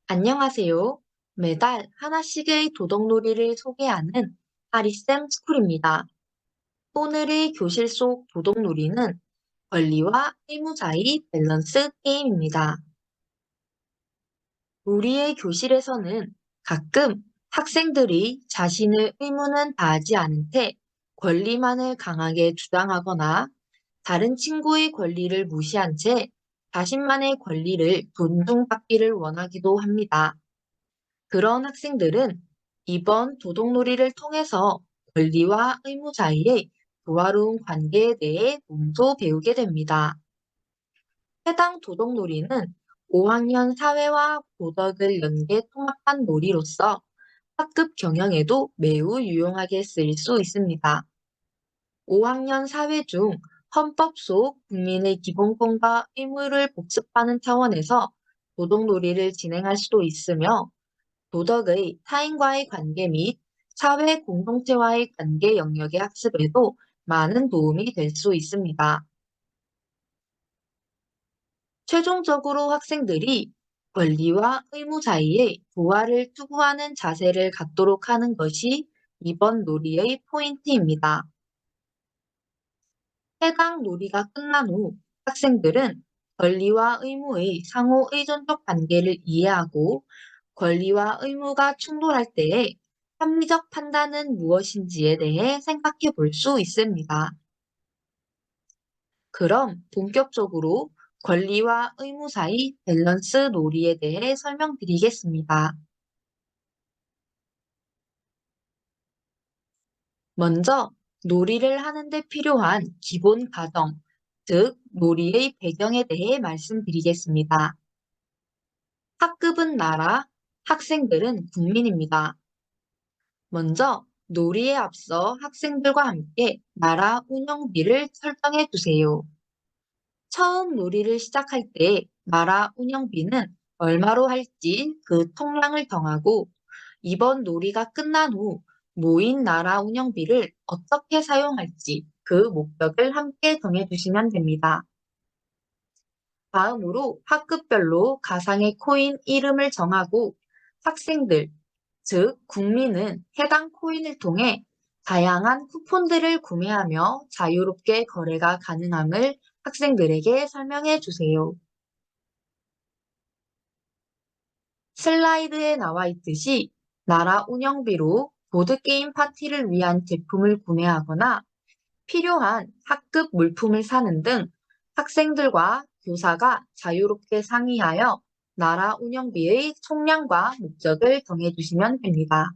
안녕하세요. 매달 하나씩의 도덕놀이를 소개하는 아리쌤 스쿨입니다. 오늘의 교실 속 도덕놀이는 권리와 의무 사이 밸런스 게임입니다. 우리의 교실에서는 가끔 학생들이 자신의 의무는 다하지 않은 채 권리만을 강하게 주장하거나 다른 친구의 권리를 무시한 채 자신만의 권리를 존중받기를 원하기도 합니다. 그런 학생들은 이번 도덕놀이를 통해서 권리와 의무 사이의 조화로운 관계에 대해 몸소 배우게 됩니다. 해당 도덕놀이는 5학년 사회와 도덕을 연계 통합한 놀이로서 학급 경영에도 매우 유용하게 쓰일 수 있습니다. 5학년 사회 중 헌법 속 국민의 기본권과 의무를 복습하는 차원에서 도덕놀이를 진행할 수도 있으며 도덕의 타인과의 관계 및 사회 공동체와의 관계 영역의 학습에도 많은 도움이 될 수 있습니다. 최종적으로 학생들이 권리와 의무 사이에 조화를 추구하는 자세를 갖도록 하는 것이 이번 놀이의 포인트입니다. 해당 놀이가 끝난 후 학생들은 권리와 의무의 상호 의존적 관계를 이해하고 권리와 의무가 충돌할 때에 합리적 판단은 무엇인지에 대해 생각해 볼 수 있습니다. 그럼 본격적으로 권리와 의무 사이 밸런스 놀이에 대해 설명드리겠습니다. 먼저 놀이를 하는데 필요한 기본 과정, 즉 놀이의 배경에 대해 말씀드리겠습니다. 학급은 나라, 학생들은 국민입니다. 먼저 놀이에 앞서 학생들과 함께 나라 운영비를 설정해 주세요. 처음 놀이를 시작할 때 나라 운영비는 얼마로 할지 그 통량을 정하고 이번 놀이가 끝난 후 모인 나라 운영비를 어떻게 사용할지 그 목적을 함께 정해주시면 됩니다. 다음으로 학급별로 가상의 코인 이름을 정하고 학생들, 즉 국민은 해당 코인을 통해 다양한 쿠폰들을 구매하며 자유롭게 거래가 가능함을 학생들에게 설명해 주세요. 슬라이드에 나와 있듯이 나라 운영비로 보드게임 파티를 위한 제품을 구매하거나 필요한 학급 물품을 사는 등 학생들과 교사가 자유롭게 상의하여 나라 운영비의 총량과 목적을 정해주시면 됩니다.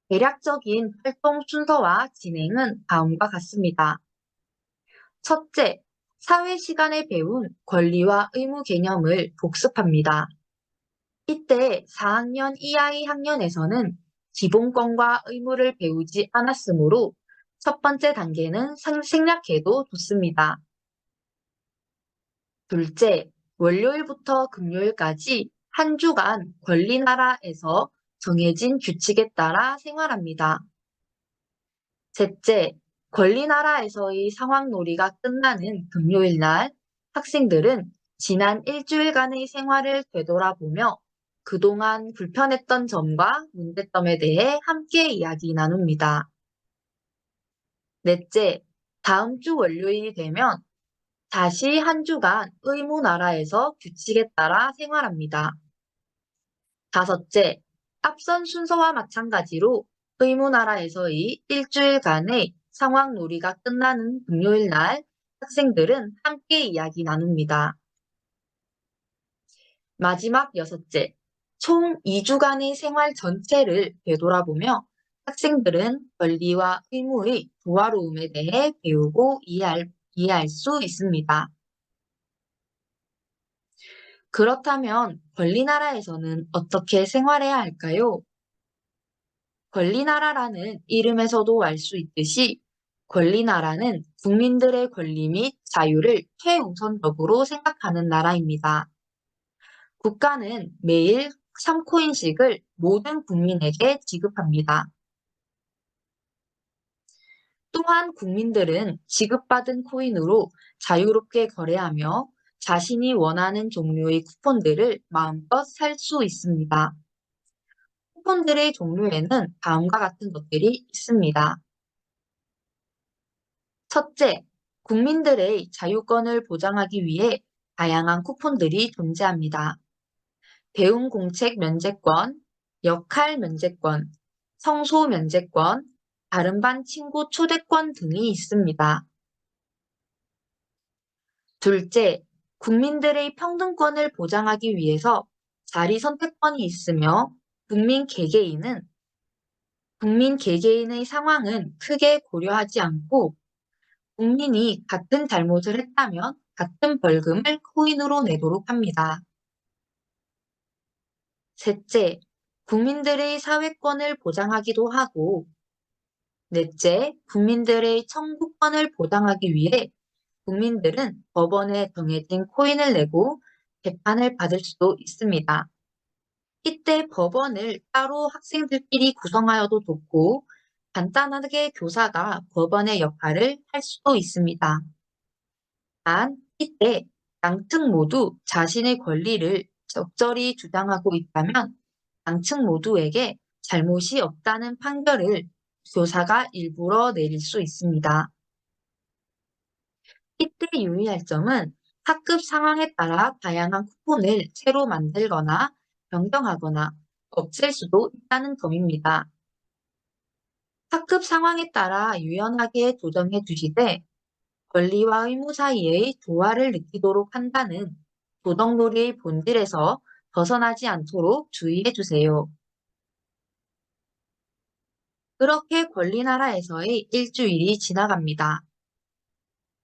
대략적인 활동 순서와 진행은 다음과 같습니다. 첫째, 사회 시간에 배운 권리와 의무 개념을 복습합니다. 이때 4학년 이하의 학년에서는 기본권과 의무를 배우지 않았으므로 첫 번째 단계는 생략해도 좋습니다. 둘째, 월요일부터 금요일까지 한 주간 권리나라에서 정해진 규칙에 따라 생활합니다. 셋째, 권리나라에서의 상황놀이가 끝나는 금요일 날 학생들은 지난 일주일간의 생활을 되돌아보며 그동안 불편했던 점과 문제점에 대해 함께 이야기 나눕니다. 넷째, 다음 주 월요일이 되면 다시 한 주간 의무나라에서 규칙에 따라 생활합니다. 다섯째, 앞선 순서와 마찬가지로 의무나라에서의 일주일간의 상황놀이가 끝나는 금요일 날 학생들은 함께 이야기 나눕니다. 마지막 여섯째, 총 2주간의 생활 전체를 되돌아보며 학생들은 권리와 의무의 조화로움에 대해 배우고 이해할 수 있습니다. 그렇다면 권리나라에서는 어떻게 생활해야 할까요? 권리나라라는 이름에서도 알 수 있듯이 권리나라는 국민들의 권리 및 자유를 최우선적으로 생각하는 나라입니다. 국가는 매일 3코인씩을 모든 국민에게 지급합니다. 또한 국민들은 지급받은 코인으로 자유롭게 거래하며 자신이 원하는 종류의 쿠폰들을 마음껏 살 수 있습니다. 쿠폰들의 종류에는 다음과 같은 것들이 있습니다. 첫째, 국민들의 자유권을 보장하기 위해 다양한 쿠폰들이 존재합니다. 배움 공책 면제권, 역할 면제권, 성소 면제권, 다른 반 친구 초대권 등이 있습니다. 둘째, 국민들의 평등권을 보장하기 위해서 자리 선택권이 있으며 국민 개개인의 상황은 크게 고려하지 않고 국민이 같은 잘못을 했다면 같은 벌금을 코인으로 내도록 합니다. 셋째, 국민들의 사회권을 보장하기도 하고, 넷째, 국민들의 청구권을 보장하기 위해 국민들은 법원에 정해진 코인을 내고 재판을 받을 수도 있습니다. 이때 법원을 따로 학생들끼리 구성하여도 좋고, 간단하게 교사가 법원의 역할을 할 수도 있습니다. 단, 이때 양측 모두 자신의 권리를 적절히 주장하고 있다면 양측 모두에게 잘못이 없다는 판결을 교사가 일부러 내릴 수 있습니다. 이때 유의할 점은 학급 상황에 따라 다양한 쿠폰을 새로 만들거나 변경하거나 없앨 수도 있다는 점입니다. 학급 상황에 따라 유연하게 조정해 주시되 권리와 의무 사이의 조화를 느끼도록 한다는 도덕놀이의 본질에서 벗어나지 않도록 주의해 주세요. 그렇게 권리나라에서의 일주일이 지나갑니다.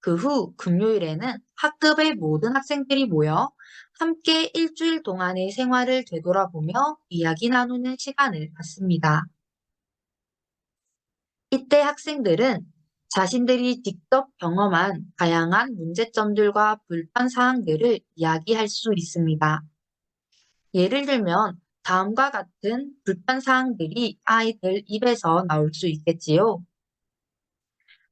그 후 금요일에는 학급의 모든 학생들이 모여 함께 일주일 동안의 생활을 되돌아보며 이야기 나누는 시간을 갖습니다. 이때 학생들은 자신들이 직접 경험한 다양한 문제점들과 불편 사항들을 이야기할 수 있습니다. 예를 들면 다음과 같은 불편 사항들이 아이들 입에서 나올 수 있겠지요.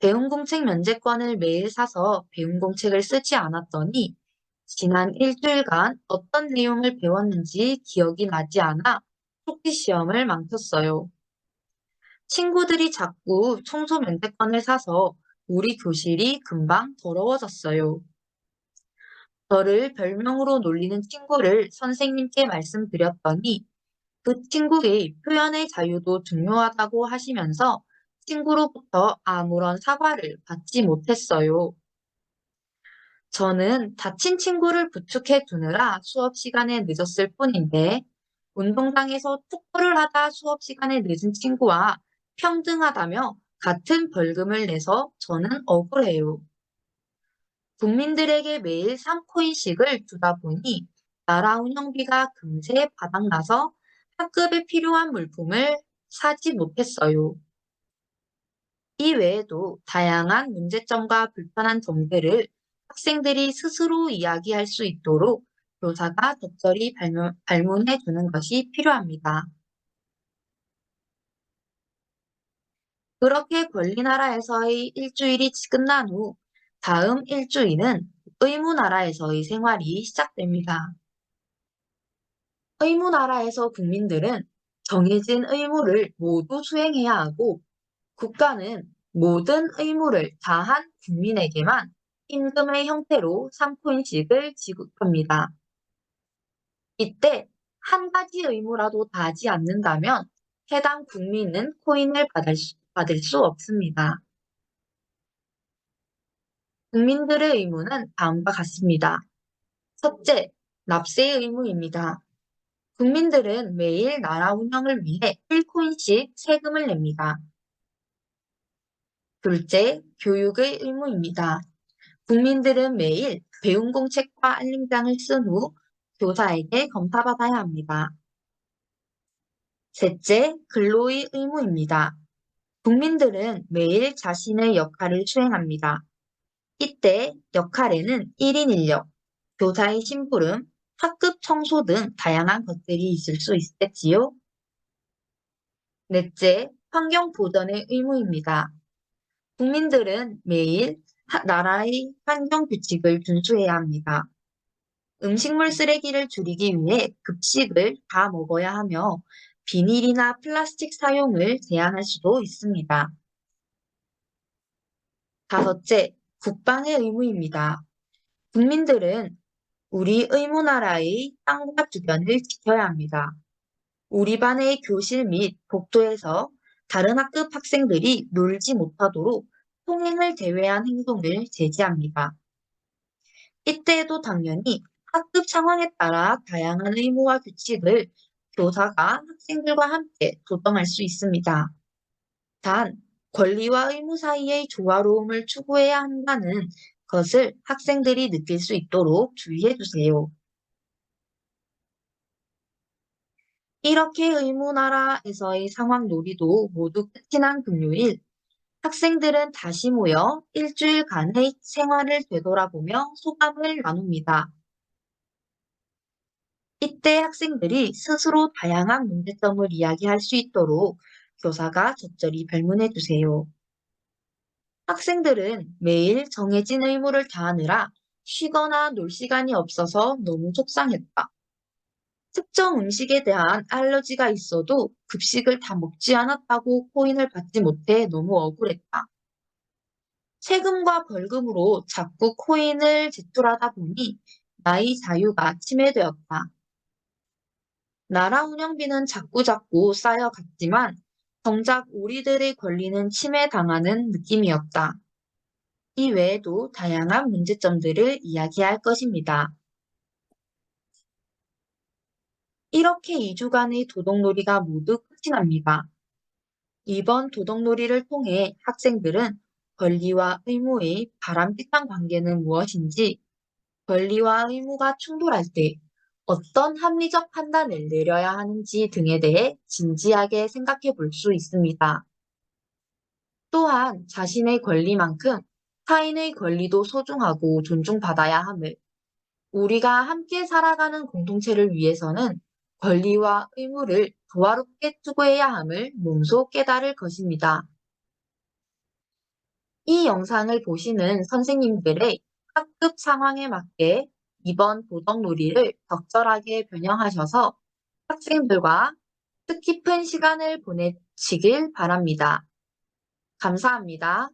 배움공책 면제권을 매일 사서 배움공책을 쓰지 않았더니 지난 일주일간 어떤 내용을 배웠는지 기억이 나지 않아 속기 시험을 망쳤어요. 친구들이 자꾸 청소 면제권을 사서 우리 교실이 금방 더러워졌어요. 저를 별명으로 놀리는 친구를 선생님께 말씀드렸더니 그 친구의 표현의 자유도 중요하다고 하시면서 친구로부터 아무런 사과를 받지 못했어요. 저는 다친 친구를 부축해 두느라 수업 시간에 늦었을 뿐인데 운동장에서 축구를 하다 수업 시간에 늦은 친구와 평등하다며 같은 벌금을 내서 저는 억울해요. 국민들에게 매일 3코인씩을 주다 보니 나라 운영비가 금세 바닥나서 학급에 필요한 물품을 사지 못했어요. 이 외에도 다양한 문제점과 불편한 점들을 학생들이 스스로 이야기할 수 있도록 교사가 적절히 발문해 주는 것이 필요합니다. 그렇게 권리나라에서의 일주일이 끝난 후 다음 일주일은 의무나라에서의 생활이 시작됩니다. 의무나라에서 국민들은 정해진 의무를 모두 수행해야 하고 국가는 모든 의무를 다한 국민에게만 임금의 형태로 3코인씩을 지급합니다. 이때 한 가지 의무라도 다하지 않는다면 해당 국민은 코인을 받을 수 없습니다. 국민들의 의무는 다음과 같습니다. 첫째, 납세의 의무입니다. 국민들은 매일 나라 운영을 위해 1코인씩 세금을 냅니다. 둘째, 교육의 의무입니다. 국민들은 매일 배움공책과 알림장을 쓴 후 교사에게 검사받아야 합니다. 셋째, 근로의 의무입니다. 국민들은 매일 자신의 역할을 수행합니다. 이때 역할에는 1인 인력, 교사의 심부름, 학급 청소 등 다양한 것들이 있을 수 있겠지요. 넷째, 환경 보전의 의무입니다. 국민들은 매일 나라의 환경 규칙을 준수해야 합니다. 음식물 쓰레기를 줄이기 위해 급식을 다 먹어야 하며 비닐이나 플라스틱 사용을 제한할 수도 있습니다. 다섯째, 국방의 의무입니다. 국민들은 우리 의무나라의 땅과 주변을 지켜야 합니다. 우리 반의 교실 및 복도에서 다른 학급 학생들이 놀지 못하도록 통행을 제외한 행동을 제지합니다. 이때에도 당연히 학급 상황에 따라 다양한 의무와 규칙을 교사가 학생들과 함께 조정할 수 있습니다. 단, 권리와 의무 사이의 조화로움을 추구해야 한다는 것을 학생들이 느낄 수 있도록 주의해 주세요. 이렇게 의무나라에서의 상황 놀이도 모두 끝이 난 금요일, 학생들은 다시 모여 일주일간의 생활을 되돌아보며 소감을 나눕니다. 이때 학생들이 스스로 다양한 문제점을 이야기할 수 있도록 교사가 적절히 발문해 주세요. 학생들은 매일 정해진 의무를 다하느라 쉬거나 놀 시간이 없어서 너무 속상했다. 특정 음식에 대한 알러지가 있어도 급식을 다 먹지 않았다고 코인을 받지 못해 너무 억울했다. 세금과 벌금으로 자꾸 코인을 제출하다 보니 나의 자유가 침해되었다. 나라 운영비는 자꾸자꾸 쌓여갔지만 정작 우리들의 권리는 침해당하는 느낌이었다. 이 외에도 다양한 문제점들을 이야기할 것입니다. 이렇게 2주간의 도덕놀이가 모두 끝이 납니다. 이번 도덕놀이를 통해 학생들은 권리와 의무의 바람직한 관계는 무엇인지, 권리와 의무가 충돌할 때 어떤 합리적 판단을 내려야 하는지 등에 대해 진지하게 생각해 볼 수 있습니다. 또한 자신의 권리만큼 타인의 권리도 소중하고 존중받아야 함을, 우리가 함께 살아가는 공동체를 위해서는 권리와 의무를 조화롭게 추구해야 함을 몸소 깨달을 것입니다. 이 영상을 보시는 선생님들의 학급 상황에 맞게 이번 도덕놀이를 적절하게 변형하셔서 학생들과 뜻깊은 시간을 보내시길 바랍니다. 감사합니다.